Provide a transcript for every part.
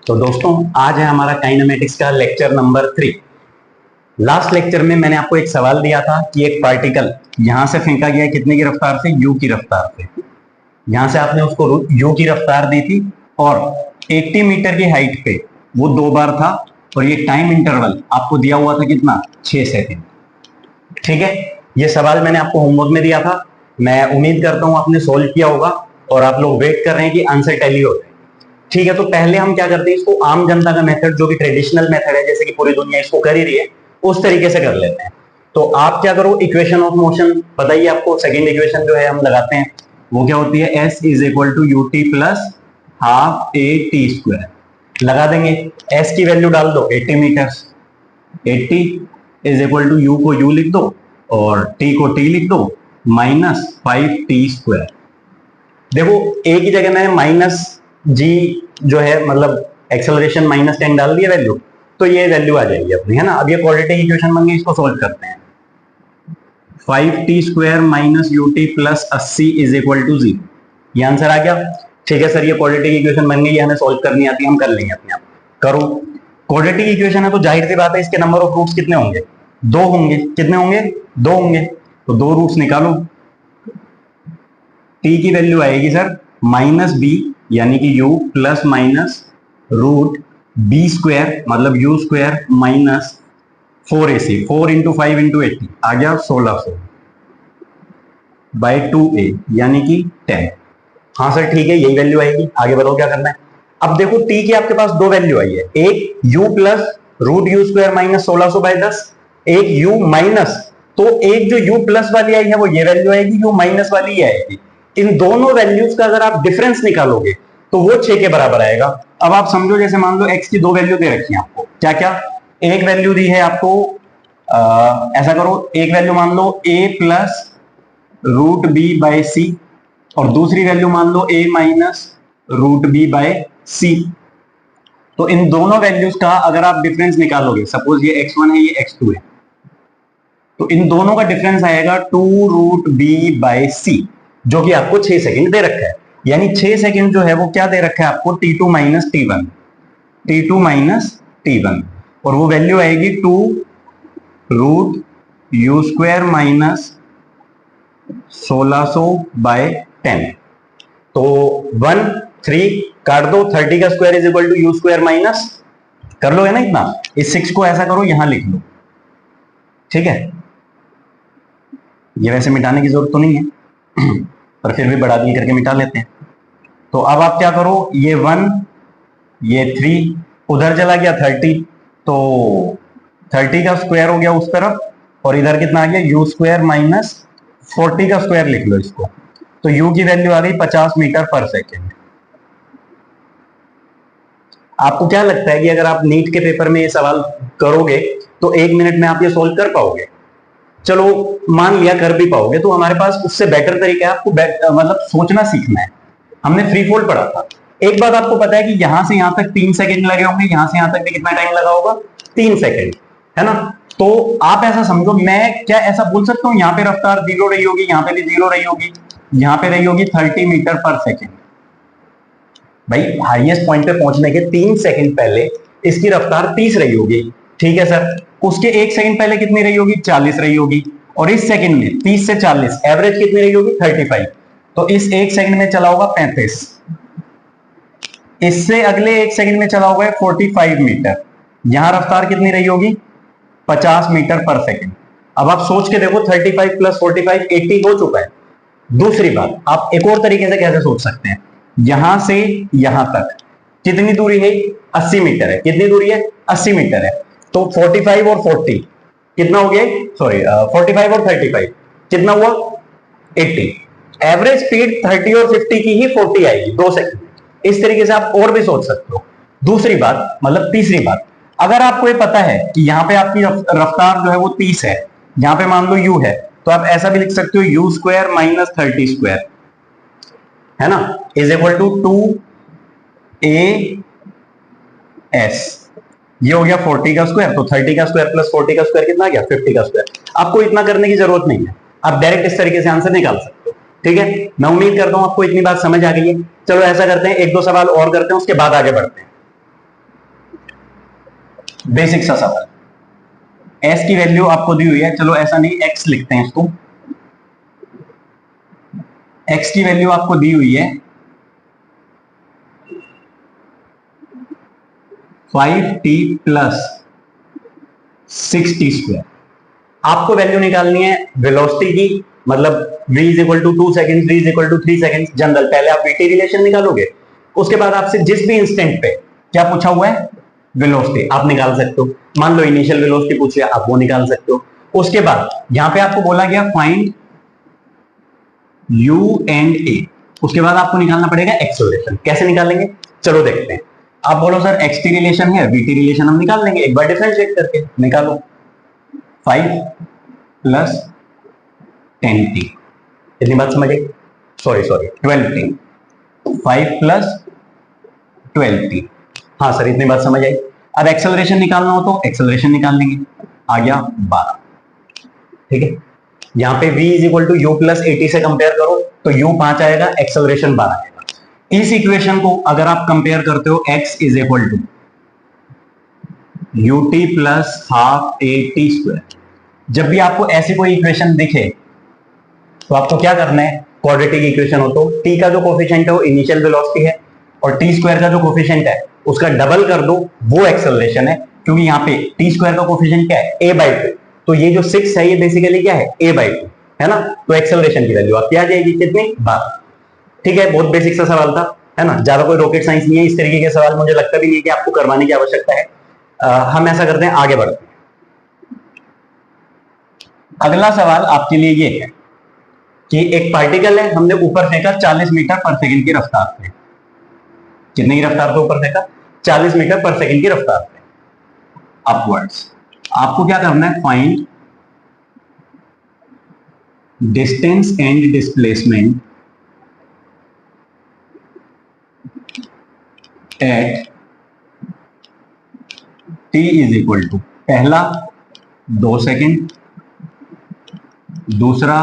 तो दोस्तों आज है हमारा काइनेमेटिक्स का लेक्चर नंबर 3। लास्ट लेक्चर में मैंने आपको एक सवाल दिया था कि एक पार्टिकल यहां से फेंका गया कितने की रफ्तार से, u की रफ्तार से। यहां से आपने उसको u की रफ्तार दी थी और 80 मीटर की हाइट पे वो 2 बार था और ये टाइम इंटरवल आपको दिया हुआ था कितना, 6 सेकेंड। ठीक है, ये सवाल मैंने आपको होमवर्क में दिया था। मैं उम्मीद करता हूं आपने सोल्व किया होगा और आप लोग वेट कर रहे हैं कि आंसर टैली हो जाए। ठीक है, तो पहले हम क्या करते हैं, इसको आम जनता का मेथड जो कि ट्रेडिशनल मेथड है, जैसे कि पूरी दुनिया इसको कर ही रही है, उस तरीके से कर लेते हैं। तो आप क्या करो, इक्वेशन ऑफ मोशन बताइए आपको। सेकंड इक्वेशन जो है हम लगाते हैं, वो क्या होती है, s is equal to u t plus half a t square. लगा देंगे, s की वैल्यू डाल दो 80 metre, 80 is equal to u को u लिख दो और t को t लिख दो, माइनस 5t स्क्वायर। देखो a की जगह में माइनस g जो है, मतलब एक्सेलरेशन -10 डाल दिया वैल्यू, तो ये वैल्यू आ जाएगी अपनी, है ना। अब ये क्वाड्रेटिक इक्वेशन बन गई, इसको सोल्व करते हैं। 5t square minus u t plus 80 is equal to 0। ये आंसर आ गया। ठीक है सर, ये क्वाड्रेटिक इक्वेशन बन गई, हमें सोल्व करनी आती है, हम कर लेंगे अपने आप। करो, क्वाड्रेटिक इक्वेशन है तो जाहिर सी बात है इसके नंबर ऑफ रूट्स कितने होंगे, 2 होंगे। कितने होंगे, 2 होंगे। तो 2 रूट्स निकालो। t की वैल्यू आएगी सर -b यानी कि u plus minus root b square मतलब u square minus 4ac, 4 into 5 into 80 आ गया 1600 बाई 2a यानी कि 10। हाँ सर ठीक है, यही वैल्यू आएगी। आगे बताओ क्या करना है। अब देखो t की आपके पास 2 वैल्यू आई है, एक u plus root u square minus 1600 by 10, एक u माइनस, तो एक जो u प्लस वाली आई है वो ये वैल्यू आएगी, u माइनस वाली ये आएगी। इन दोनों वैल्यूज का अगर आप डिफरेंस निकालोगे तो वो 6 के बराबर आएगा। अब आप समझो, जैसे मान लो x की 2 वैल्यू दे रखी है आपको, क्या क्या। एक वैल्यू दी है आपको, ऐसा करो, एक वैल्यू मान लो a plus root B by C और दूसरी वैल्यू मान लो a minus root B by C. तो इन दोनों वैल्यूज का अगर आप डिफरेंस निकालोगे, सपोज ये x1 है, ये x2 है, तो इन दोनों का डिफरेंस आएगा 2 रूट बी बाई सी, जो कि आपको 6 सेकंड दे रखा है। यानी 6 सेकंड जो है वो क्या दे रखा है आपको, t2 minus t1, t2 minus t1, और वो वैल्यू आएगी 2 root u square minus 1600 by 10। तो 1 3 काट दो, 30 का square is equal to u square minus, कर लो है ना इतना। इस 6 को ऐसा करो, यहां लिख लो। ठीक है, ये वैसे मिटाने की जरूरत तो नहीं है पर फिर भी बढ़ा दी करके मिटा लेते हैं। तो अब आप क्या करो, ये 1 ये 3 उधर चला गया 30, तो 30 का स्क्वायर हो गया उस तरफ, और इधर कितना आ गया, यू स्क्वायर माइनस 40 का स्क्वायर लिख लो इसको। तो u की वैल्यू आ गई 50 मीटर पर सेकेंड। आपको क्या लगता है कि अगर आप नीट के पेपर में ये सवाल करोगे तो 1 मिनट में आप ये सॉल्व कर पाओगे? चलो मान लिया कर भी पाओगे, तो हमारे पास उससे बेटर तरीका है, आपको मतलब सोचना सीखना है। हमने फ्री फॉल पढ़ा था। एक बात आपको पता है कि यहां से यहां तक 3 सेकंड लगे होंगे, यहां से यहां तक भी कितना टाइम लगा होगा, 3 सेकंड, है ना। तो आप ऐसा समझो, मैं क्या ऐसा बोल सकता हूं, यहाँ पे रफ्तार 0 रही होगी, यहाँ पे भी 0 रही होगी, यहाँ पे रही होगी 30 मीटर पर सेकेंड। भाई हाईएस्ट पॉइंट पे पहुंचने के 3 सेकंड पहले इसकी रफ्तार 30 रही होगी, ठीक है सर। उसके 1 सेकंड पहले कितनी रही होगी, 40 रही होगी, और इस सेकंड में 30 से 40 एवरेज कितनी रही होगी, 35। तो इस 1 सेकंड में चला होगा 35, इससे अगले 1 सेकंड में चला होगा 45 मीटर, यहां रफ्तार कितनी रही होगी, 50 मीटर पर सेकंड। अब आप सोच के देखो, 35 प्लस 45 80 हो चुका है। दूसरी बात, आप एक और तरीके से कैसे सोच सकते हैं, यहां से यहां तक कितनी दूरी है, 80 मीटर है। कितनी दूरी है, 80 मीटर है। तो 45 और 40 कितना हो गया, सॉरी 45 और 35 कितना हुआ, 80। एवरेज स्पीड 30 और 50 की ही 40 आएगी 2 सेकंड। इस तरीके से आप और भी सोच सकते हो। दूसरी बात, मतलब तीसरी बात, अगर आपको ये पता है कि यहाँ पे आपकी रफ्तार जो है वो 30 है, यहाँ पे मान लो u है, तो आप ऐसा भी लिख सकते हो यू स्क्वायर माइनस 30 स्क्वायर, है ना, is equal to 2a s। ये हो गया 40 का स्क्वायर, तो 30 का स्क्वायर प्लस 40 का स्क्वायर कितना आ गया, 50 का स्क्वायर। आपको इतना करने की जरूरत नहीं है, आप डायरेक्ट इस तरीके से आंसर निकाल सकते हो। ठीक है, मैं उम्मीद करता हूं आपको इतनी बात समझ आ गई है। चलो ऐसा करते हैं, 1-2 सवाल और करते हैं, उसके बाद आगे बढ़ते हैं। बेसिक सा सवाल। एस की वैल्यू आपको दी हुई है, चलो ऐसा नहीं, एक्स लिखते हैं इसको। एक्स की वैल्यू आपको दी हुई है 5t प्लस 6t²। आपको वैल्यू निकालनी है वेलोसिटी की, मतलब v is equal to 2 second, v is equal to 3 second. General पहले आप vt रिलेशन निकालोगे, उसके बाद आपसे जिस भी इंस्टेंट पे क्या पूछा हुआ है, वेलोसिटी, आप निकाल सकते हो। मान लो इनिशियल वेलोसिटी पूछ लिया, आप वो निकाल सकते हो। उसके बाद यहां पे आपको बोला गया फाइंड u एंड a, उसके बाद आपको निकालना पड़ेगा एक्सेलरेशन। कैसे निकालेंगे, चलो देखते हैं। आप बोलो सर xt रिलेशन है, vt रिलेशन हम निकाल लेंगे, एक बार डिफरेंशिएट करके निकालो। 5 प्लस 10t, इतनी बात समझ आई? Sorry 12t, 5 plus 12t। हाँ सर इतनी बात समझ आई। अब एक्सेलरेशन निकालना हो तो एक्सेलरेशन निकाल लेंगे, आ गया 12। ठीक है, यहां पे v is equal to u plus 80 से कंपेयर करो तो u 5 आएगा, एक्सेलरेशन 12 आएगा। इस इक्वेशन को अगर आप कंपेयर करते हो x is equal to ut plus half at², जब भी आपको ऐसी कोई इक्वेशन दिखे तो आपको क्या करना है, क्वाड्रेटिक इक्वेशन हो तो t का जो कोफिशिएंट है वो इनिशियल वेलोसिटी है, और t² का जो कोफिशिएंट है उसका डबल कर दो, वो एक्सेलरेशन है। क्योंकि यहाँ पे t² का कोफिशिएंट क्या है, a/2, तो ये जो 6 है ये बेसिकली क्या है, a/2 है ना। तो एक्सेलरेशन की वैल्यू आपकी आ जाएगी कितनी, 12। ठीक है, बहुत बेसिक सा सवाल था, है ना, ज्यादा कोई रॉकेट साइंस नहीं है। इस तरीके के सवाल मुझे लगता भी नहीं है कि आपको करवाने की आवश्यकता है। हम ऐसा करते हैं, आगे बढ़ते हैं। अगला सवाल आपके लिए ये है कि एक पार्टिकल है, हमने ऊपर फेंका 40 मीटर पर सेकंड की रफ्तार से। कितने की रफ्तार पे ऊपर फेंका, 40 मीटर पर सेकंड की रफ्तार पे अपवर्ड्स। आपको क्या करना है, find distance and displacement at t is equal to, पहला 2 सेकेंड, दूसरा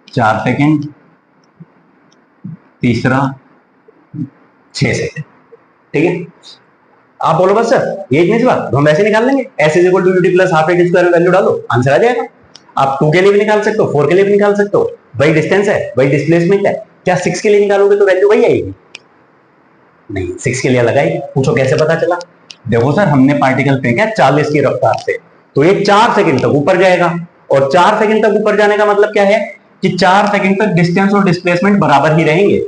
4 सेकेंड, तीसरा 6 सेकेंड। ठीक है, आप बोलो बस सर ये इतनी सी बात, तो हम वैसे निकाल लेंगे, s is equal to u t plus half a t square में वैल्यू डालो, आंसर आ जाएगा। आप 2 के लिए भी निकाल सकते हो, 4 के लिए भी निकाल सकते हो, वही डिस्टेंस है, वही डिस्प्लेसमेंट है। क्या 6 के लिए निकालोगे तो वैल्यू वही आएगी? नहीं, 6 के लिए अलग आएगी। पूछो कैसे पता चला? देखो सर हमने पार्टिकल फेंका 40 की रफ्तार से, तो ये 4 सेकंड तक ऊपर जाएगा, और 4 सेकंड तक ऊपर जाने का मतलब क्या है कि 4 सेकंड तक डिस्टेंस और डिस्प्लेसमेंट बराबर ही रहेंगे।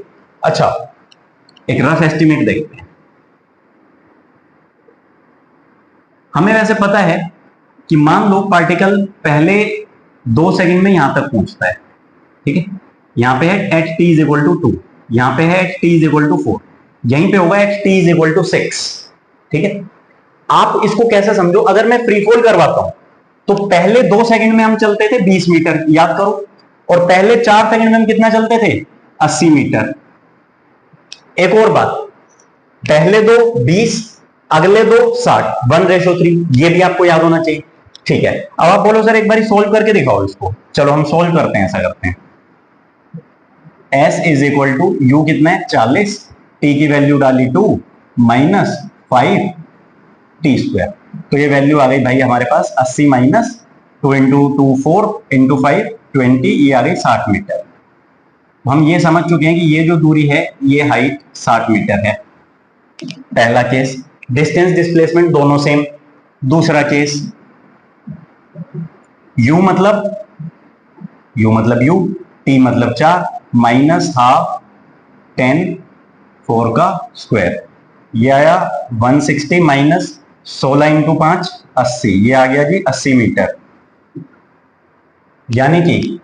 अच्छा, एक रफ एस्टिमेट देखते हैं। हमें वैसे पता है कि मान लो पार्टिकल पहले 2 सेकंड में यहां तक पहुंचता है। ठीक है, यहां पे है at t is equal to 2, यहां पे है at t is equal to 4, यहीं पे होगा at t is equal to 6। ठीक है, आप इसको कैसे समझो, अगर मैं फ्री फॉल करवाता हूं तो पहले 2 सेकंड में हम चलते थे 20 मीटर, याद करो, और पहले 4 सेकंड में हम कितना चलते थे, 80 मीटर। एक और बात, पहले दो 20, अगले दो 60, 1:3, ये भी आपको याद होना चाहिए। ठीक है, अब आप बोलो सर एक बार सोल्व करके दिखाओ इसको। चलो हम सोल्व करते हैं, ऐसा करते हैं। s is equal to u कितना है 40, t की वैल्यू डाली 2 माइनस 5 t², तो ये वैल्यू आ गई भाई हमारे पास 80 माइनस 2 इंटू 2 4 इंटू 5 20, ये आ गई 60 मीटर। हम ये समझ चुके हैं कि ये जो दूरी है ये हाइट 60 मीटर है। पहला केस, डिस्टेंस डिस्प्लेसमेंट दोनों सेम। दूसरा केस, u मतलब u, t मतलब 4 माइनस हाफ 10 4 का स्क्वायर, ये आया 160 माइनस 16 इंटू 5 80, ये आ गया जी 80 मीटर, यानी कि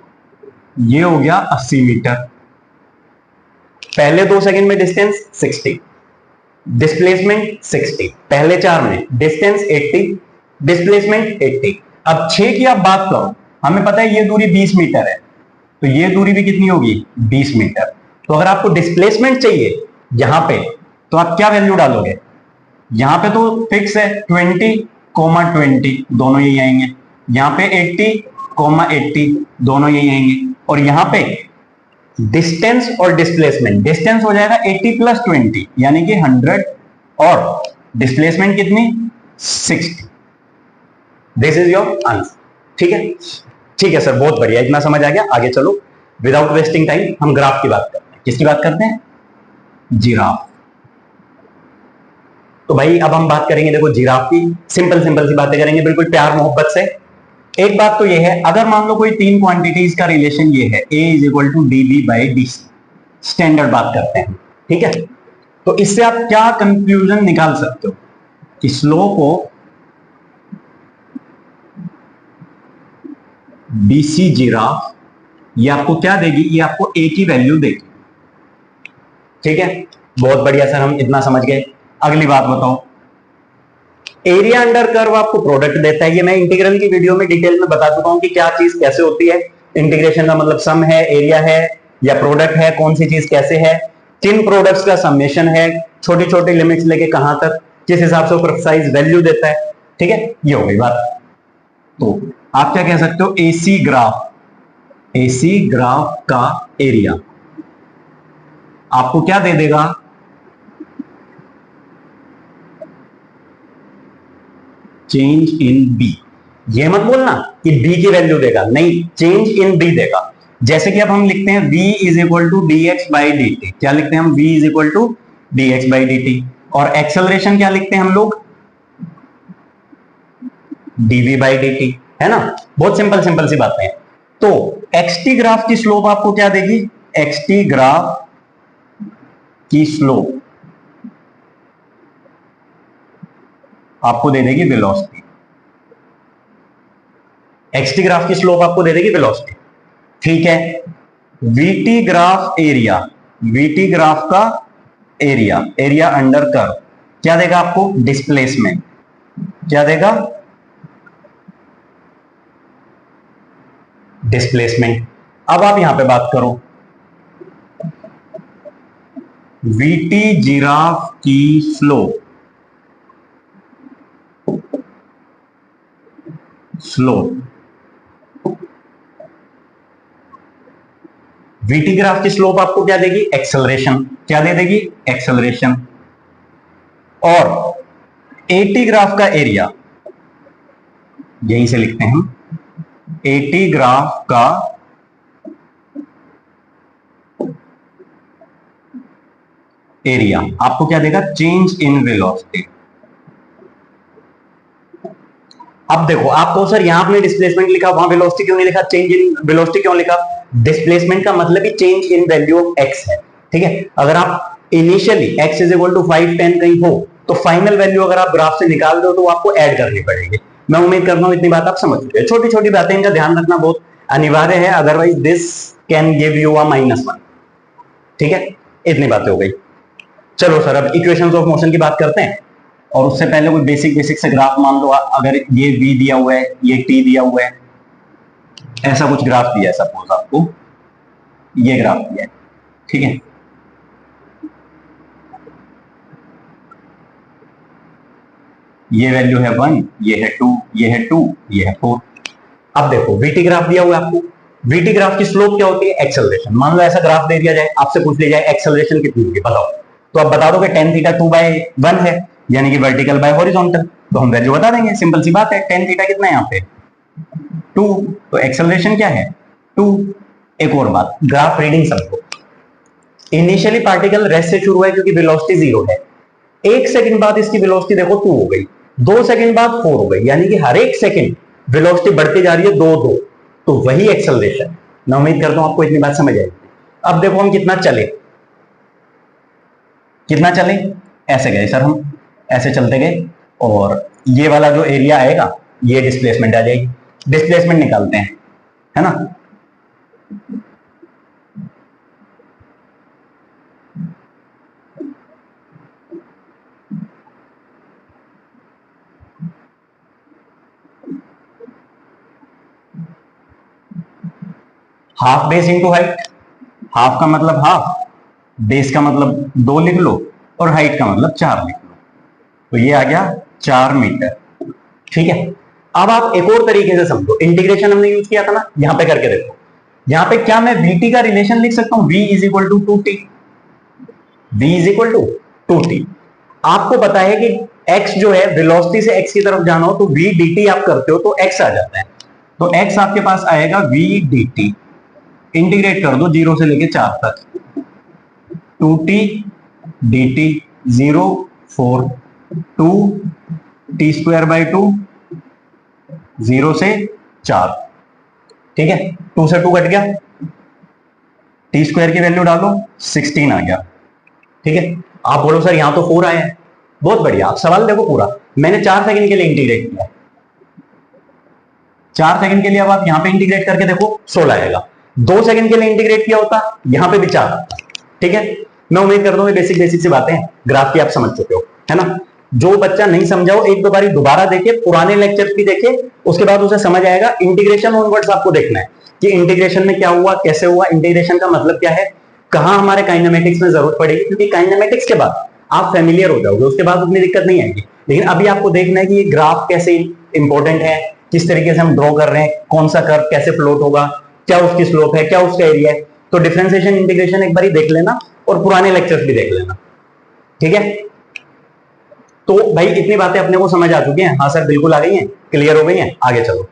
ये हो गया 80 मीटर। पहले 2 सेकंड में डिस्टेंस 60, डिस्प्लेसमेंट 60, पहले 4 में डिस्टेंस 80, डिस्प्लेसमेंट 80। अब 6 की आप बात करो, हमें पता है ये दूरी 20 मीटर है, तो ये दूरी भी कितनी होगी 20 मीटर। तो अगर आपको डिस्प्लेसमेंट चाहिए यहां पे, तो आप क्या वैल्यू डालोगे, यहां पे तो फिक्स है 20,20 दोनों यही आएंगे, यहां पे 80,80 दोनों यही आएंगे, और यहां पे डिस्टेंस और डिस्प्लेसमेंट, डिस्टेंस हो जाएगा 80 प्लस 20 यानी कि 100, और डिस्प्लेसमेंट कितनी 60। This is your answer. ठीक है, ठीक है सर, बहुत बढ़िया, इतना समझ आ गया। आगे चलो, विदाउट वेस्टिंग टाइम हम ग्राफ की बात करते हैं। किसकी बात करते हैं? जिराफ। तो भाई अब हम बात करेंगे, देखो जिराफ की सिंपल सिंपल सी बातें करेंगे, बिल्कुल प्यार मोहब्बत से। एक बात तो ये है, अगर मान लो कोई तीन क्वांटिटीज का रिलेशन ये है, a is equal to d b by d c, standard बात करते हैं, ठीक है, तो इससे आप क्या कंक्लूजन निकाल सकते हो कि स्लोप ऑफ बीसी जिराफ ये आपको क्या देगी? ये आपको a की वैल्यू देगी। ठीक है, बहुत बढ़िया सर, हम इतना समझ गए। अगली बात बताओ, एरिया अंडर कर्व आपको प्रोडक्ट देता है। ये मैं इंटीग्रल की वीडियो में डिटेल में बता चुका हूं कि क्या चीज कैसे होती है। इंटीग्रेशन का मतलब सम है, एरिया है या प्रोडक्ट है, कौन सी चीज कैसे है, किन प्रोडक्ट्स का समेशन है, छोटी छोटी लिमिट्स लेके कहां तक, किस हिसाब से प्रिसाइज वैल्यू देता है। ठीक है, ये हो गई बात। तो आप क्या कह सकते हो? एसी ग्राफ का एरिया आपको क्या दे देगा? Change in b. ये मत बोलना कि बी की वैल्यू देगा, नहीं, चेंज इन बी देगा। जैसे कि अब हम लिखते हैं v is equal to d x by d t. क्या लिखते हैं हम? v is equal to d x by d t. और एक्सेलरेशन क्या लिखते हैं हम लोग? dv बाई डी टी, है ना। बहुत सिंपल सिंपल सी बातें हैं। तो एक्सटी ग्राफ की स्लोप आपको क्या देगी? एक्सटी ग्राफ की स्लोप आपको दे देगी वेलोसिटी। एक्सटी ग्राफ की स्लोप आपको दे देगी वेलोसिटी। ठीक है, VT graph area, VT graph का एरिया, एरिया अंडर कर्व क्या देगा आपको? डिस्प्लेसमेंट। क्या देगा? डिस्प्लेसमेंट। अब आप यहां पे बात करो, वीटी जिराफ की स्लोप, वीटी ग्राफ की स्लोप आपको क्या देगी? एक्सेलरेशन। क्या दे देगी? एक्सेलरेशन। और एटी ग्राफ का एरिया, यहीं से लिखते हैं हम, एटी ग्राफ का एरिया आपको क्या देगा? Change in velocity. अब देखो, आपको सर यहां आपने डिस्प्लेसमेंट लिखा, वहां वेलोसिटी क्यों नहीं लिखा? चेंज इन वेलोसिटी क्यों लिखा? डिस्प्लेसमेंट का मतलब ही change in value of X है। ठीक है, अगर आप initially x is equal to 5 10 कहीं हो, तो फाइनल वैल्यू अगर आप ग्राफ से निकाल दो तो आपको ऐड करनी पड़ेगी। मैं उम्मीद करता हूं इतनी बात आप समझ चुके हैं। छोटी छोटी बातें, इनका ध्यान रखना बहुत अनिवार्य है, otherwise this can give you अ -1। ठीक है, इतनी बातें हो गई। चलो सर, अब इक्वेशंस ऑफ मोशन की बात करते हैं। और उससे पहले कोई बेसिक बेसिक से ग्राफ मान लो, अगर ये v दिया हुआ है, ये t दिया हुआ है, ऐसा कुछ ग्राफ दिया है, सपोज आपको ये ग्राफ दिया है, ठीक है, ये वैल्यू है 1, ये है 2, ये है 2, ये है 4। अब देखो वीटी ग्राफ दिया हुआ है आपको, वीटी ग्राफ की स्लोप क्या होती है? एक्सेलरेशन। मान लो ऐसा ग्राफ दे दिया जाए, आपसे पूछ लिया जाए एक्सेलरेशन कितनी होगी, बताओ, तो आप बता दोगे tan थीटा 2/1 है, यानी कि वर्टिकल बाय हॉरिजॉन्टल। तो हम वैल्यू बता देंगे, सिंपल सी बात है। tan थीटा कितना है यहाँ पे? 2, तो एक्सेलरेशन क्या है? 2। एक और बात, ग्राफ रीडिंग समझो। इनिशियली पार्टिकल रेस्ट से शुरू हुआ है क्योंकि वेलोसिटी 0 है। 1 सेकंड बाद इसकी वेलोसिटी देखो 2 हो गई, 2 सेकंड बाद 4 हो गई, यानी कि हर एक सेकंड वेलोसिटी बढ़ती जा रही है 2 2, तो वही एक्सेलरेशन। मैं उम्मीद करता हूं आपको इतनी बात समझ आएगी। अब देखो हम कितना चले, ऐसे गए सर, हम ऐसे चलते गए, और ये वाला जो एरिया आएगा ये डिस्प्लेसमेंट आ जाएगी। डिस्प्लेसमेंट निकालते हैं, है ना। Half base into height, half का मतलब हाफ, बेस का मतलब 2 लिख लो, और हाइट का मतलब 4 लिख लो, तो ये आ गया 4 मीटर। ठीक है, अब आप एक और तरीके से समझो, इंटीग्रेशन हमने यूज किया था ना, यहां पे करके देखो। यहां पे क्या मैं vt का रिलेशन लिख सकता हूं? v is equal to 2t, v is equal to 2t। आपको पता है कि x जो है वेलोसिटी से x की तरफ जाना हो तो v dt आप करते हो तो x आ जाता है, तो x आपके पास आएगा v dt, इंटीग्रेट कर दो 0 से लेके 4 तक, 2t dt 0 4 2 t square by 2 0 से 4, ठीक है, 2 से 2 कट गया, टी स्क्वायर की वैल्यू डालो 16 आ गया, ठीक है। आप बोलो सर यहां तो 4 आया है, बहुत बढ़िया, आप सवाल देखो पूरा, मैंने 4 सेकंड के लिए इंटीग्रेट किया, 4 सेकंड के लिए, अब आप यहां पे इंटीग्रेट करके देखो 16 आएगा, 2 सेकंड के लिए इंटीग्रेट किया होता यहां पे भी 4, ठीक है। मैं उम्मीद करता हूं बेसिक बेसिक सी बातें ग्राफ की आप समझ चुके हो, है ना। जो बच्चा नहीं समझा हो एक दो बारी दोबारा देखे, पुराने लेक्चर भी देखे, उसके बाद उसे समझ आएगा। इंटीग्रेशन ऑनवर्ड्स आपको देखना है कि इंटीग्रेशन में क्या हुआ, कैसे हुआ, इंटीग्रेशन का मतलब क्या है, कहां हमारे काइनेमेटिक्स में जरूरत पड़ेगी, क्योंकि काइनेमेटिक्स के बाद आप फेमिलियर हो जाओगे, उसके बाद उतनी दिक्कत नहीं आएगी। लेकिन अभी आपको देखना है कि ये ग्राफ कैसे इंपॉर्टेंट है, किस तरीके से हम ड्रॉ कर रहे हैं, कौन सा कर्व कैसे प्लॉट होगा, क्या उसकी स्लोप है, क्या उसका एरिया है। तो डिफरेंशिएशन इंटीग्रेशन एक बार देख लेना और पुराने लेक्चर्स भी देख लेना, ठीक है। तो भाई इतनी बातें अपने को समझ आ चुकी हैं, हाँ सर बिल्कुल आ गई हैं, क्लियर हो गई हैं, आगे चलो।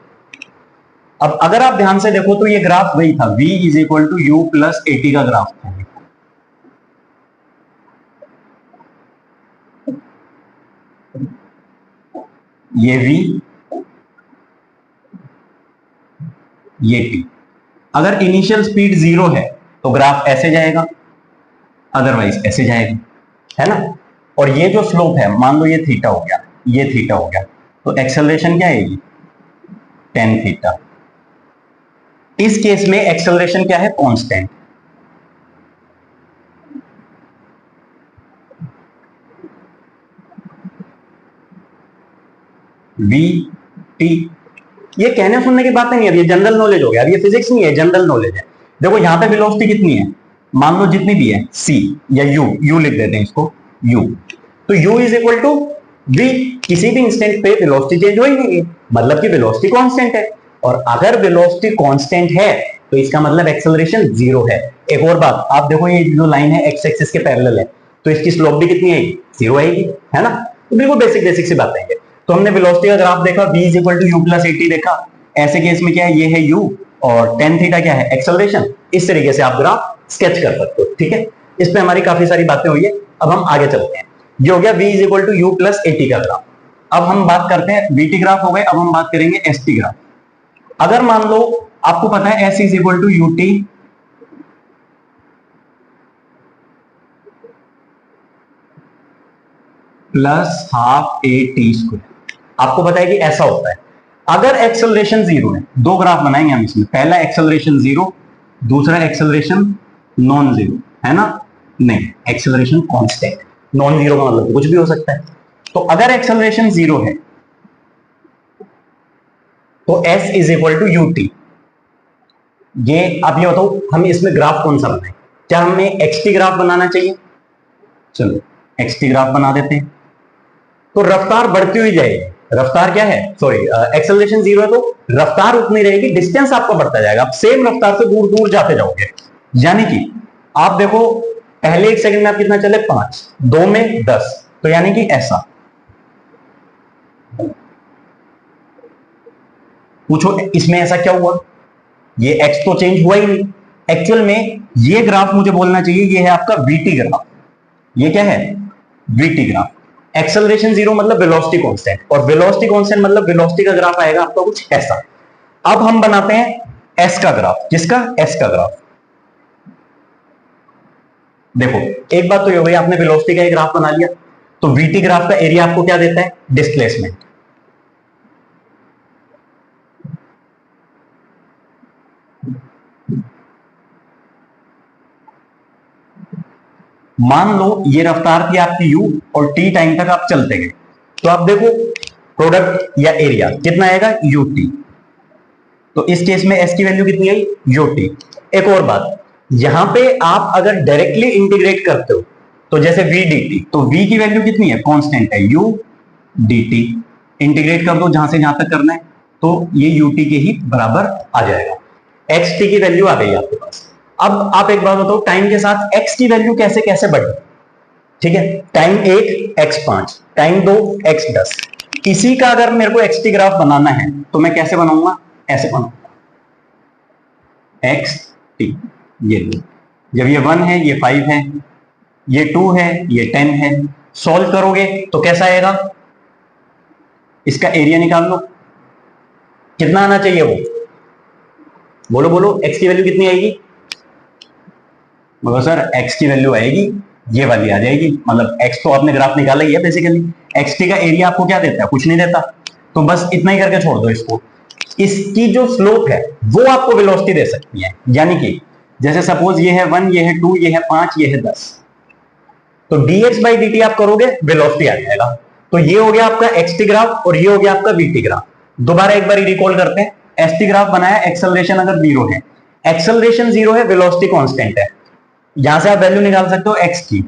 अब अगर आप ध्यान से देखो तो ये ग्राफ वही था, v is equal to u plus a t का ग्राफ था, ये v ये t। अगर इनिशियल स्पीड 0 है तो ग्राफ ऐसे जाएगा, अदरवाइज ऐसे जाएगा, है ना। और ये जो स्लोप है, मान लो ये थीटा हो गया, ये थीटा हो गया, तो एक्सेलरेशन क्या आएगी, tan थीटा। इस केस में एक्सेलरेशन क्या है, कांस्टेंट। v t, ये कहने सुनने की बात नहीं है, अब ये जनरल नॉलेज हो गया, अब ये फिजिक्स नहीं है, जनरल नॉलेज है। देखो यहां पे वेलोसिटी कितनी है, मान लो जितनी भी है c या u लिख देते हैं इसको u, तो u is equal to v, किसी भी इंस्टेंट पे वेलोसिटी चेंज हो ही नहीं है, मतलब कि वेलोसिटी कांस्टेंट है। और अगर वेलोसिटी कांस्टेंट है तो इसका मतलब एक्सेलरेशन 0 है। एक और बात, आप देखो ये जो लाइन है एक्स एक्सिस के पैरेलल है, तो इसकी स्लोप भी कितनी आएगी, 0 आएगी, है ना। तो बिल्कुल बेसिक बेसिक सी बातें हैं। तो हमने वेलोसिटी का ग्राफ देखा, v is equal to u plus a t देखा, ऐसे केस में क्या है, ये है u और tan थीटा क्या है, एक्सेलरेशन। इस तरीके से आप ग्राफ स्केच कर सकते हो, ठीक है। इस पे हमारी काफी सारी बातें हुई है, अब हम आगे चलते हैं। ये हो गया v is equal to u plus a t का ग्राफ। अब हम बात करते हैं, vt ग्राफ हो गए, अब हम बात करेंगे st ग्राफ। अगर मान लो आपको पता है s is equal to ut plus half a t square, आपको पता है कि ऐसा होता है। अगर एक्सेलरेशन 0 है, दो ग्राफ बनाएंगे हम इसमें, पहला एक्सेलरेशन 0, दूसरा एक्सेलरेशन नॉन 0, है ना। नहीं, एक्सेलरेशन कांस्टेंट, नॉन 0 का मतलब कुछ भी हो सकता है। तो अगर एक्सेलरेशन 0 है तो s is equal to ut। ये आप ये बताओ हम इसमें ग्राफ कौन सा बनाएं, क्या हमें xt ग्राफ बनाना चाहिए, चलो xt ग्राफ बना देते हैं। तो रफ्तार बढ़ती हुई जाएगी, रफ्तार क्या है, सॉरी एक्सेलरेशन 0 है तो रफ्तार उतनी रहेगी, डिस्टेंस आपका बढ़ता जाएगा, आप सेम रफ्तार से दूर दूर जाते जाओगे। यानी कि आप देखो पहले 1 सेकंड में आप कितना चले, 5, 2 में 10, तो यानी कि ऐसा। पूछो इसमें ऐसा क्या हुआ, ये x तो चेंज हुआ ही नहीं। एक्चुअल में ये ग्राफ मुझे बोलना चाहिए ये है आपका vt ग्राफ, ये क्या है, vt ग्राफ। एक्सेलरेशन 0 मतलब वेलोसिटी कांस्टेंट, और वेलोसिटी कांस्टेंट मतलब वेलोसिटी का ग्राफ आएगा आपका कुछ ऐसा। अब हम बनाते हैं s का ग्राफ, किसका, s का ग्राफ। देखो एक बात तो ये हो गई, आपने वेलोसिटी का एक ग्राफ बना लिया, तो vt ग्राफ का एरिया आपको क्या देता है, डिस्प्लेसमेंट। मान लो ये रफ्तार थी आपकी u और t टाइम तक आप चलते गए, तो आप देखो प्रोडक्ट या एरिया कितना आएगा, ut। तो इस केस में s की वैल्यू कितनी आई, ut। एक और बात, यहां पे आप अगर डायरेक्टली इंटीग्रेट करते हो तो जैसे v dt, तो v की वैल्यू कितनी है, कांस्टेंट है, u dt। इंटीग्रेट कर दो जहां से जहां तक करना है, तो ये ut के ही बराबर आ जाएगा। xt की वैल्यू आ गई आपके पास। अब आप एक बात बताओ, टाइम के साथ x की वैल्यू कैसे कैसे बढ़ी, ठीक है, टाइम 1 x5, टाइम 2 x10। इसी का अगर मेरे को xt ग्राफ बनाना है तो मैं कैसे बनाऊंगा, ऐसे बनाऊंगा xt, ये लो, जब ये 1 है ये 5 है, ये 2 है ये 10 है, सॉल्व करोगे तो कैसा आएगा, इसका एरिया निकाल लो, कितना आना चाहिए वो, बोलो बोलो, x की वैल्यू कितनी आएगी, बोलो सर x की वैल्यू आएगी ये वाली आ जाएगी, मतलब x तो आपने ग्राफ निकाला ही है बेसिकली, xt का एरिया आपको क्या देता है, कुछ नहीं देता, तो बस इतना ही करके छोड़ दो इसको। इसकी जो स्लोप है वो आपको वेलोसिटी दे सकती है, यानी कि जैसे सपोज ये है 1, ये है 2, ये है 5, ये है 10, तो dx by dt आप करोगे वेलोसिटी आ जाएगा। तो ये हो गया आपका xt ग्राफ और ये हो गया आपका vt ग्राफ। दोबारा एक बार रिकॉल करते हैं, st ग्राफ बनाया, एक्सेलरेशन अगर 0 है, एक्सेलरेशन 0 है, वेलोसिटी कांस्टेंट है, यहां से आप वैल्यू निकाल सकते हो x की,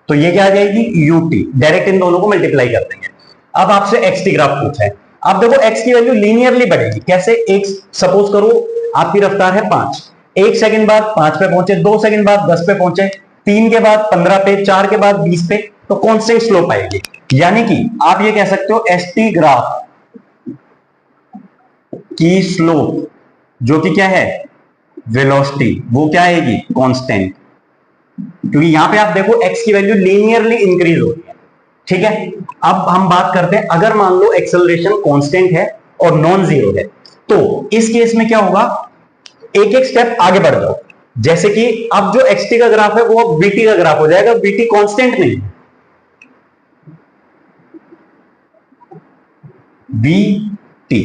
तो ये क्या आ जाएगी ut, डायरेक्ट इन दोनों को मल्टीप्लाई कर देंगे। अब आपसे xt ग्राफ पूछा है, आप देखो x की वैल्यू लीनियरली बढ़ेगी, कैसे, एक सपोज करो आपकी रफ्तार है 5, 1 सेकंड बाद 5 पे पहुंचे, 2 सेकंड बाद 10 पे पहुंचे, 3 के बाद 15 पे, 4 के बाद 20 पे, तो कांस्टेंट स्लोप आएगी। यानी कि आप ये कह सकते हो st ग्राफ की स्लोप जो कि क्या है, वेलोसिटी, वो क्या आएगी, कांस्टेंट, क्योंकि यहां पे आप देखो x की वैल्यू लीनियरली इंक्रीज हो रही है। ठीक है, अब हम बात करते हैं, अगर मान लो एक्सेलरेशन कांस्टेंट है और नॉन जीरो है, तो इस केस में क्या होगा, एक एक स्टेप आगे बढ़ जाओ, जैसे कि अब जो xt का ग्राफ है वो अब vt का ग्राफ हो जाएगा, vt कांस्टेंट नहीं है, vt,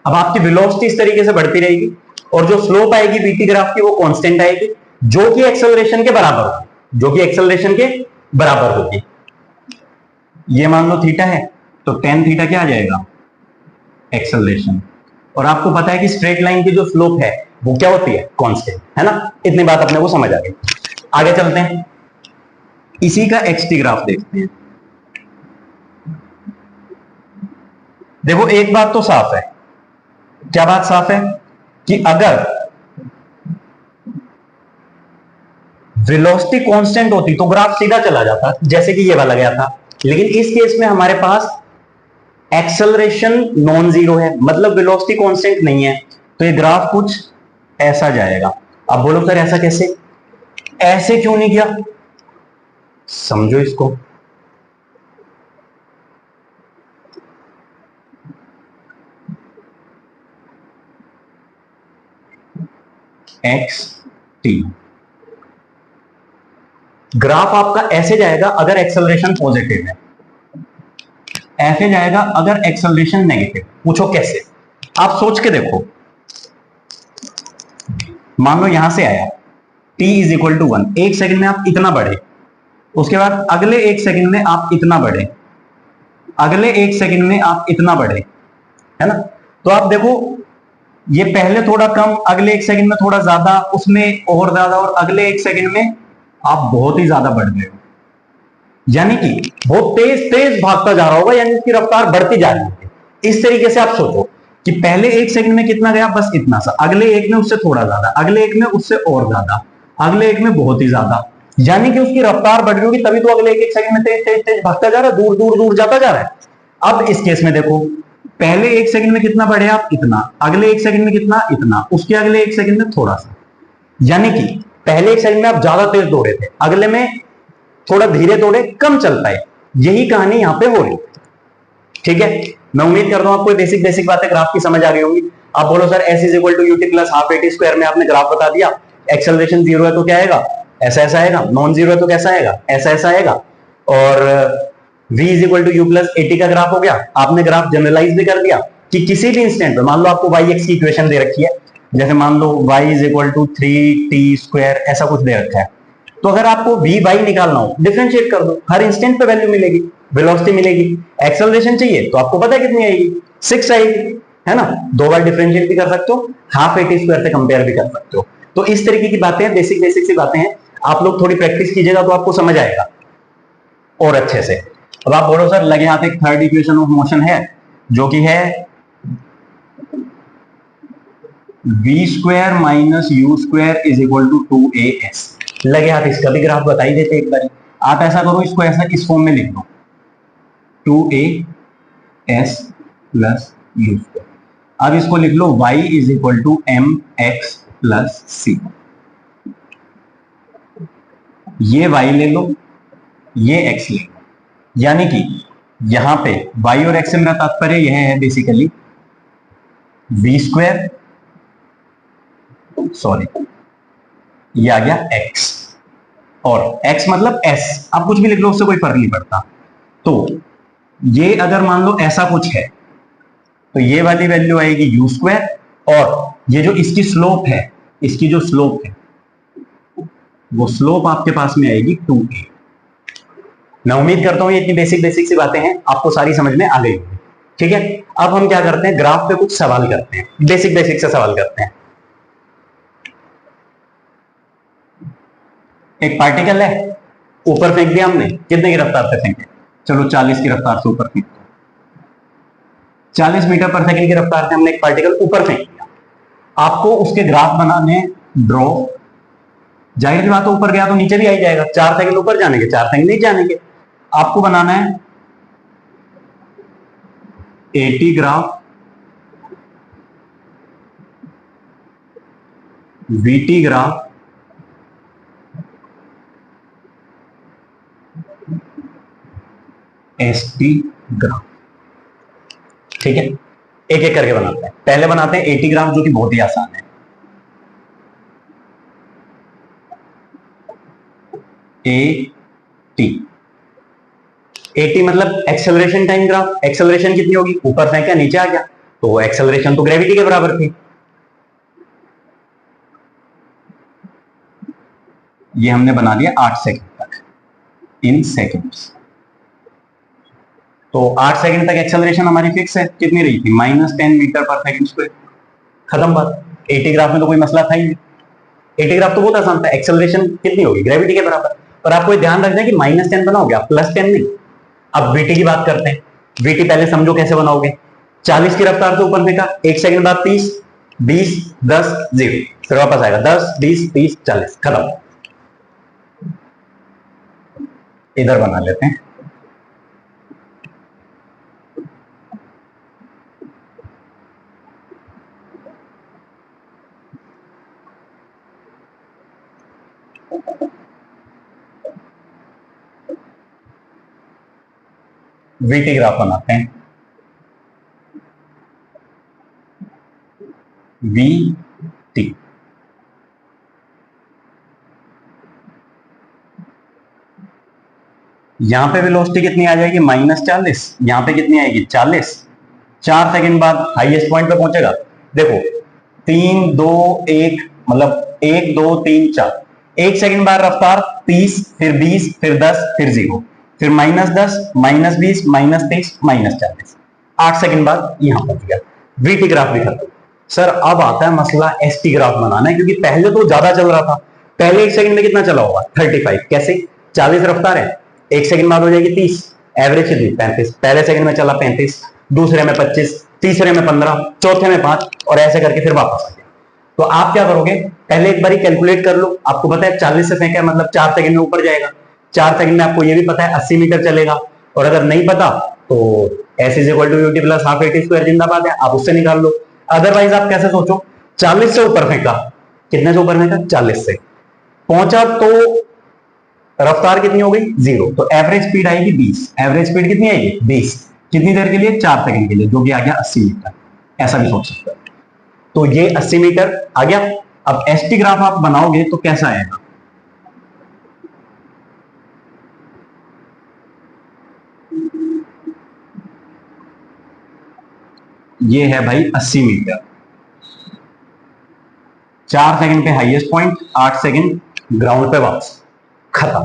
अब आपकी वेलोसिटी इस तरीके से बढ़ती रहेगी और जो स्लोप आएगी vt ग्राफ की वो कांस्टेंट आएगी, जो कि एक्सेलरेशन के बराबर होगी, जो कि एक्सेलरेशन के बराबर होगी। ये मान लो थीटा है, तो tan थीटा क्या आ जाएगा, एक्सेलरेशन, और आपको पता है कि स्ट्रेट लाइन की जो स्लोप है वो क्या होती है, कांस्टेंट, है ना, इतनी बात अपने को समझ आ गई। आगे चलते हैं, इसी का xt ग्राफ देखते हैं। देखो एक बात तो साफ है, क्या बात साफ है, कि अगर वेलोसिटी कांस्टेंट होती तो ग्राफ सीधा चला जाता, जैसे कि ये वाला गया था, लेकिन इस केस में हमारे पास एक्सेलरेशन नॉन जीरो है, मतलब वेलोसिटी कांस्टेंट नहीं है, तो ये ग्राफ कुछ ऐसा जाएगा। अब बोलो सर ऐसा कैसे, ऐसे क्यों नहीं किया, समझो इसको, xt ग्राफ आपका ऐसे जाएगा अगर एक्सेलरेशन पॉजिटिव है, ऐसे जाएगा अगर एक्सेलरेशन नेगेटिव। पूछो कैसे, आप सोच के देखो, मान लो यहां से आया t इज इक्वल टू 1, एक सेकंड में आप इतना बढ़े, उसके बाद अगले एक सेकंड में आप इतना बढ़े, अगले एक सेकंड में आप इतना बढ़े, है ना, तो आप देखो ये पहले थोड़ा कम, अगले एक सेकंड में थोड़ा ज्यादा, उसमें और ज्यादा, और अगले एक सेकंड में आप बहुत ही ज्यादा बढ़ गए हो, यानी कि बहुत तेज तेज भागता जा रहा होगा, यानी इसकी रफ्तार बढ़ती जा रही है। इस तरीके से आप सोचो कि पहले एक सेकंड में कितना गया, बस इतना सा, अगले एक में उससे थोड़ा ज्यादा, अगले एक में उससे और ज्यादा, अगले एक में बहुत ही ज्यादा, यानी कि उसकी रफ्तार बढ़ रही होगी, तभी तो अगले एक एक सेकंड में तेज तेज तेज भागता जा रहा है, दूर दूर दूर जाता जा रहा है। अब इस केस में देखो, पहले एक सेकंड में कितना बढ़े आप, इतना, अगले एक सेकंड में कितना, इतना, उसके अगले एक सेकंड में थोड़ा सा, यानी कि पहले एक सेकंड में आप ज्यादा तेज दौड़े थे, अगले में थोड़ा धीरे दौड़े, कम चल पाए, यही कहानी यहां पे हो रही है। ठीक है, मैं उम्मीद करता हूं आपको बेसिक बेसिक बातें ग्राफ की समझ आ गई होंगी। आप बोलो sir s is equal to u t plus half a t square में आपने ग्राफ बता दिया, एक्सेलरेशन जीरो है तो क्या आएगा, ऐसा ऐसा आएगा, नॉन जीरो है तो कैसा आएगा, ऐसा ऐसा आएगा, और v is equal to u plus a t का ग्राफ हो गया। आपने ग्राफ जनरलाइज भी कर दिया कि किसी भी इंस्टेंट पे, मान लो आपको y x की इक्वेशन दे रखी है, जैसे मान लो y is equal to 3t square, ऐसा कुछ दे रखा है, तो अगर आपको v y निकालना हो, डिफरेंशिएट कर दो, हर इंस्टेंट पे वैल्यू मिलेगी, वेलोसिटी मिलेगी। एक्सेलरेशन चाहिए तो आपको पता है कितनी आएगी, 6 आएगी, है ना, दो बार डिफरेंशिएट भी कर सकते हो, हाफ एटी स्क्वायर से कंपेयर भी कर सकते हो। तो इस तरीके की बातें हैं, बेसिक बेसिक सी बातें हैं, आप लोग थोड़ी प्रैक्टिस कीजिएगा तो आपको समझ आएगा और अच्छे से। अब आप बोलो सर लगे हाथ एक थर्ड इक्वेशन ऑफ मोशन है, जो कि है v square minus u square is equal to 2as। लगे हाथ इसका भी ग्राफ बता ही देते एक बार। आप ऐसा करो, इसको ऐसा इस फॉर्म में लिख दो, 2as प्लस यू स्क्वायर। अब इसको लिख लो y is equal to M X plus C. ये y ले लो, ये x ले लो, यानी कि यहां पे y और x से मेरा तात्पर्य यह है बेसिकली v स्क्वायर, सॉरी ये आ गया x, और x मतलब s, आप कुछ भी लिख लो उससे कोई फर्क नहीं पड़ता। तो ये अगर मान लो ऐसा कुछ है तो ये वाली वैल्यू आएगी यू स्क्वायर, और ये जो इसकी स्लोप है, इसकी जो स्लोप है वो स्लोप आपके पास में आएगी 2a। मैं उम्मीद करता हूं ये इतनी बेसिक बेसिक सी बातें हैं आपको सारी समझ में आ गई होगी। ठीक है, अब हम क्या करते हैं, ग्राफ पे कुछ सवाल करते हैं, बेसिक बेसिक से सवाल करते हैं। एक पार्टिकल है, ऊपर फेंक दिया हमने, कितने की रफ्तार से फेंके, चलो 40 की रफ्तार से ऊपर फेंक, 40 मीटर पर सेकंड की रफ्तार से हमने एक पार्टिकल ऊपर फेंक दिया। आपको उसके ग्राफ बनाने, ड्रॉ, जाहिर सी बात है ऊपर गया तो नीचे भी आ जाएगा, 4 सेकंड ऊपर जाने के 4 सेकंड नीचे जाने के। आपको बनाना है 80 graph VT graph ST graph. ठीक है, एक एक करके बनाते हैं। पहले बनाते हैं 80 ग्राफ, जो कि बहुत ही आसान है। ए टी, 80 मतलब एक्सेलरेशन टाइम ग्राफ। एक्सेलरेशन कितनी होगी, ऊपर फेंका नीचे आ गया, तो एक्सेलरेशन तो ग्रेविटी के बराबर थी। ये हमने बना दिया 8 सेकंड तक, इन सेकंड्स। तो 8 सेकंड तक एक्सेलरेशन हमारी फिक्स है, कितनी रही थी, -10 मीटर पर सेकंड स्क्वायर। खत्म बात। 80 ग्राफ में तो कोई मसला था ही नहीं। 80 ग्राफ तो बहुत आसान था, एक्सेलरेशन कितनी होगी, ग्रेविटी के बराबर। पर आपको ध्यान रखना है कि -10 बनाओगे आप, +10 नहीं। अब वीटी की बात करते हैं। वीटी पहले समझो कैसे बनाओगे। 40 की रफ्तार से ऊपर फेंका, 1 सेकंड बाद 30, 20, 10, 0, फिर वापस आएगा 10, 20, 30, 40, खत्म। इधर बना लेते हैं। वीटी ग्राफ बनाते हैं, वी टी। यहां पे वेलोसिटी कितनी आ जाएगी, -40। यहां पे कितनी आएगी, 40। 4 सेकंड बाद हाईएस्ट पॉइंट पे पहुंचेगा। देखो 3 2 1, मतलब 1 2 3 4, 1 सेकंड बाद रफ्तार 30, फिर 20, फिर 10, फिर 0, फिर -10, -20, -30, -40, 8 सेकंड बाद यहां पहुंच गया। वीटी ग्राफ भी खत्म। सर अब आता है मसला एसटी ग्राफ बनाना है, क्योंकि पहले तो ज्यादा चल रहा था। पहले 1 सेकंड में कितना चला होगा, 35। कैसे, 40 रफ्तार है, 1 सेकंड बाद हो जाएगी 30, एवरेज कितनी, 35। पहले सेकंड में चला 35, दूसरे में 25, तीसरे में 15, चौथे में 5, और ऐसे करके फिर वापस आ गया। तो आप क्या करोगे, पहले एक बार कैलकुलेट कर लो। आपको पता है 40 से फेंका मतलब 4 सेकंड में ऊपर जाएगा। 4 सेकंड में आपको ये भी पता है 80 मीटर चलेगा। और अगर नहीं पता तो s is equal to u t plus half a t square जिंदाबाद है, आप उससे निकाल लो। अदरवाइज आप कैसे सोचो, 40 से ऊपर फेंका, कितने से ऊपर फेंका, 40 से पहुंचा तो रफ्तार कितनी हो गई, 0, तो एवरेज स्पीड आएगी 20। एवरेज स्पीड कितनी आएगी, 20। कितनी देर के लिए, 4 सेकंड के लिए, जो कि आ गया 80 मीटर। ऐसा भी सोच सकते हो। तो ये 80 मीटर आ गया। अब एसटी ग्राफ आप बनाओगे तो कैसा आएगा, ये है भाई 80 मीटर, 4 सेकंड पे हाईएस्ट पॉइंट, 8 सेकंड ग्राउंड पे वापस, खत्म।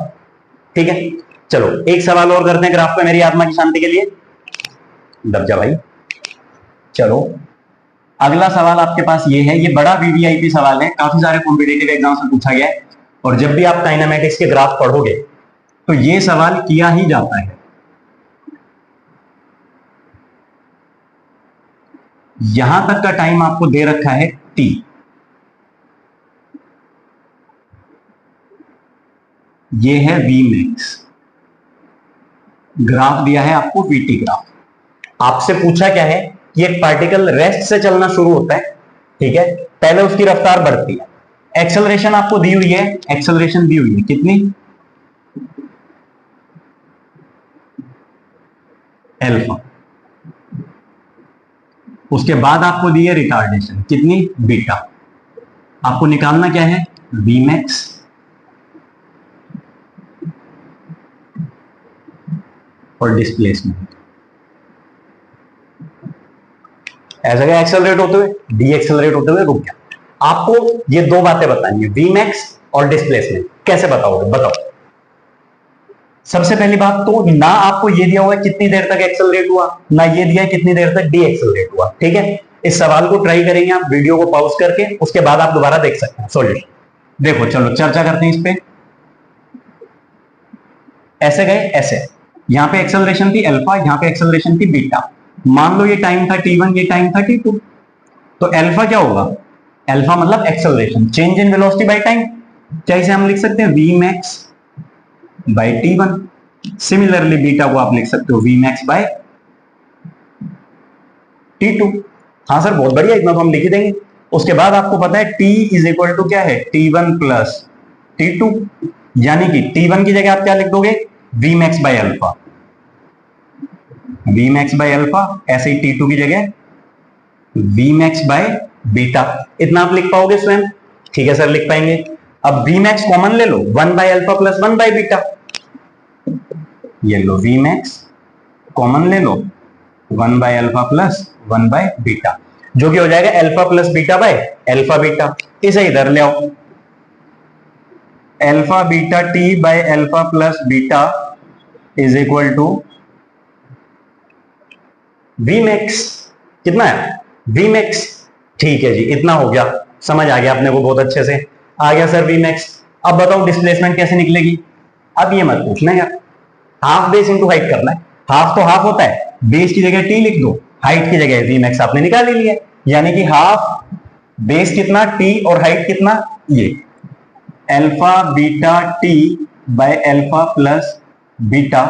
ठीक है, चलो एक सवाल और करते हैं ग्राफ पे, मेरी आत्मा की शांति के लिए। दब जा भाई। चलो अगला सवाल आपके पास ये है, ये बड़ा वीवीआईपी सवाल है, काफी सारे कॉम्पिटेटिव एग्जाम से पूछा गया है, और जब भी आप काइनेमेटिक्स के ग्राफ पढ़ोगे तो ये सवाल किया ही जाता है। यहां तक का टाइम आपको दे रखा है t, ये है वी मैक्स, ग्राफ दिया है आपको वीटी ग्राफ। आपसे पूछा क्या है कि एक पार्टिकल रेस्ट से चलना शुरू होता है, ठीक है, पहले उसकी रफ्तार बढ़ती है, एक्सेलरेशन आपको दी हुई है, एक्सेलरेशन दी हुई है कितनी, अल्फा। उसके बाद आपको दी है रिटार्डेशन कितनी, बीटा। आपको निकालना क्या है, वी मैक्स और डिस्प्लेसमेंट। ऐसा क्या एक्सेलरेट होते हुए, डी एक्सेलरेट होते हुए रुक गया। आपको ये दो बातें बतानी है, वी मैक्स और डिस्प्लेसमेंट। कैसे बताओगे, बताओ। सबसे पहली बात तो ना आपको ये दिया हुआ है कितनी देर तक एक्सेलरेट हुआ, ना ये दिया है कितनी देर तक डी एक्सेलरेट हुआ, ठीक है। इस सवाल को ट्राई करेंगे आप वीडियो को पॉज करके, उसके बाद आप दोबारा देख सकते हैं सॉल्यूशन। देखो चलो चर्चा करते हैं इस पे। ऐसे गए ऐसे, यहां पे एक्सेलरेशन थी अल्फा, यहां पे एक्सेलरेशन थी बीटा। मान लो ये टाइम था t1, ये टाइम था t2, तो अल्फा क्या होगा, अल्फा मतलब acceleration, change in velocity by time. क्या इसे हम लिख सकते हैं v max by t1। Similarly beta को आप लिख सकते हो v max बाय t2। हाँ सर बहुत बढ़िया, इतना तो हम लिख ही देंगे। उसके बाद आपको पता है t इज इक्वल टू क्या है, t1 प्लस t2, यानी कि t1 की जगह आप क्या लिख दोगे, v max by alpha, v max by alpha, ऐसे ही t2 की जगह v max बाय बीटा। इतना आप लिख पाओगे स्वयं, ठीक है सर लिख पाएंगे। अब v max कॉमन ले लो, 1 by alpha plus 1 by beta, ये लो v max कॉमन ले लो, 1 by alpha plus 1 by beta, जो कि हो जाएगा alpha plus beta by alpha beta. इसे इधर ले आओ, alpha beta t by alpha plus beta is equal to v max। कितना है, v max, ठीक है जी, इतना हो गया, समझ आ गया अपने को बहुत अच्छे से, आ गया सर v max। अब बताओ डिस्प्लेसमेंट कैसे निकलेगी। अब ये मत पूछना यार, हाफ बेस इंटू हाइट करना है, हाफ तो हाफ होता है, बेस की जगह t लिख दो, हाइट की जगह v max आपने निकाल ही लिया, यानी कि हाफ बेस कितना t और हाइट कितना, ये alpha beta t by alpha plus beta,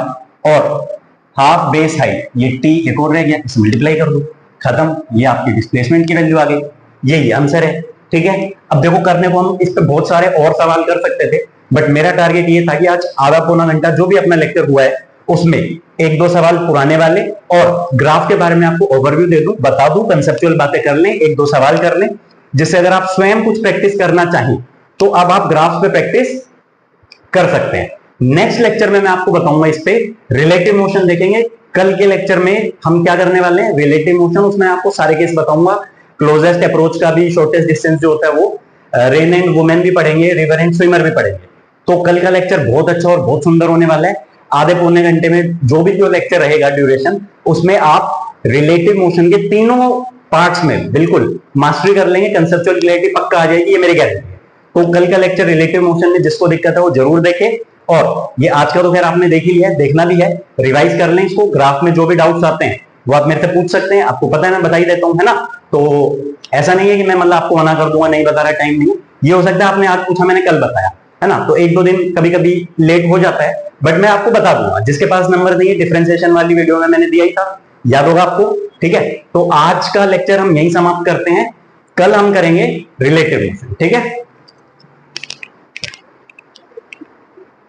और हाफ बेस हाइट, ये t एक और रह गया, इसे मल्टीप्लाई कर दो, खत्म, ये आपकी डिस्प्लेसमेंट की वैल्यू आ गई, यही आंसर है, ठीक है। अब देखो करने को हम इस पे बहुत सारे और सवाल कर सकते थे, बट मेरा टारगेट ये था कि आज आधा पौना घंटा जो भी अपना लेक्चर हुआ है उसमें एक दो सवाल पुराने वाले और ग्राफ के बारे में आपको ओवरव्यू दे दूं, बता दूं, कंसेप्चुअल बातें कर लें, एक दो सवाल कर लें, जिससे अगर आप स्वयं कुछ प्रैक्टिस करना चाहें तो अब आप ग्राफ पे प्रैक्टिस कर सकते हैं। नेक्स्ट लेक्चर में मैं आपको बताऊंगा इस पे रिलेटिव मोशन देखेंगे। कल के लेक्चर में हम क्या करने वाले हैं, रिलेटिव मोशन, उसमें आपको सारे केस बताऊंगा, क्लोजेस्ट अप्रोच का भी, शॉर्टेस्ट डिस्टेंस जो होता है वो, रेन एंड वुमेन भी पढ़ेंगे, रिवर एंड स्विमर भी पढ़ेंगे। तो कल का लेक्चर बहुत अच्छा और बहुत सुंदर होने वाला है। आधे पौने घंटे में जो लेक्चर रहेगा ड्यूरेशन, उसमें आप रिलेटिव मोशन के तीनों पार्ट्स में बिल्कुल मास्टरी कर लेंगे, कंसेप्चुअल क्लैरिटी पक्का आ जाएगी, ये मेरी गारंटी है। तो कल का लेक्चर रिलेटिव मोशन में जिसको दिक्कत है वो जरूर देखे, और ये आज का तो खैर आपने देख ही लिया है, देखना भी है, रिवाइज कर लें इसको। ग्राफ में जो भी डाउट्स आते हैं वो आप मेरे से पूछ सकते हैं, आपको पता है मैं बता ही देता हूँ, है ना। तो ऐसा नहीं है कि मैं मतलब आपको मना कर दूंगा, नहीं बता रहा, टाइम नहीं, ये हो सकता है आपने आज पूछा मैंने कल बताया, है ना, तो एक दो दिन कभी कभी लेट हो जाता है, बट मैं आपको बता दूंगा। जिसके पास नंबर नहीं है, डिफरेंशिएशन वाली वीडियो में मैंने दिया ही था, याद होगा आपको, ठीक है। तो आज का लेक्चर हम यहीं समाप्त करते हैं, कल हम करेंगे रिलेटिव मोशन, ठीक है।